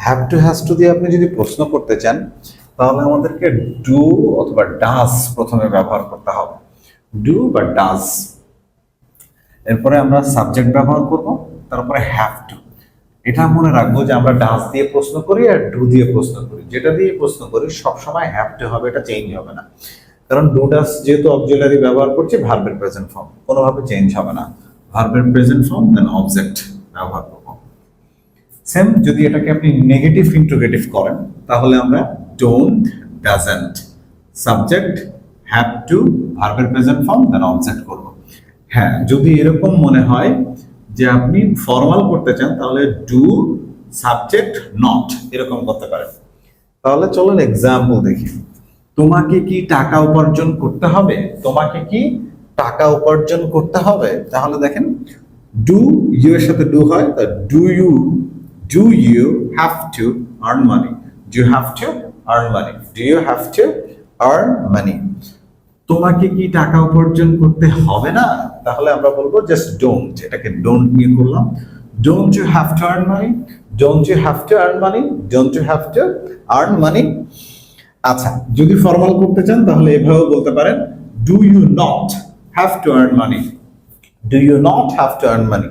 Have to has to দিয়ে আপনি যদি প্রশ্ন করতে চান তাহলে আমাদেরকে ডু অথবা ডাজ প্রথমে ব্যবহার করতে হবে। ডু বা ডাজ, এরপরে আমরা সাবজেক্ট ব্যবহার করব, তারপরে হ্যাভ টু। এটা মনে রাখবো যে আমরা ডাজ দিয়ে প্রশ্ন করি আর ডু দিয়ে প্রশ্ন করি, যেটা দিয়ে প্রশ্ন করি সবসময় হ্যাভ টু হবে, এটা চেঞ্জ হবে না। কারণ ডু ডাজ যেহেতু অক্সিলারি ব্যবহার করছি, ভার্বের প্রেজেন্ট ফর্ম কোনোভাবে চেঞ্জ হবে না। ভার্বের প্রেজেন্ট ফর্ম দেন অবজেক্ট ব্যবহার করব। সেম যদি এটাকে আপনি নেগেটিভ ইন্ট্রোগেটিভ করেন তাহলে আমরা don't, doesn't, subject, have to, ভার্বের প্রেজেন্ট ফর্ম দেন অবজেক্ট করব। হ্যাঁ, যদি এরকম মনে হয় যে আপনি ফর্মাল করতে চান তাহলে ডু, সাবজেক্ট, নট এরকম করতে পারেন। তাহলে চলুন এক্সাম্পল দেখি। তোমাকে কি টাকা উপার্জন করতে হবে? তোমাকে কি টাকা উপার্জন করতে হবে? তাহলে দেখেন ডু ইউ এর সাথে ডু হয়, do you have to earn money? Do you have to earn money? Do you have to earn money? তোমাকে কি টাকা উপার্জন করতে হবে না? তাহলে আমরা বলবো জাস্ট ডোন্ট, এটাকে ডোন্ট নিয়ে করলাম। Don't you have to earn money? Don't you have to earn money? Don't you have to earn money? আচ্ছা, যদি ফর্মাল করতে চান তাহলে এভাবে বলতে পারেন do you not have to earn money? Do you not have to earn money?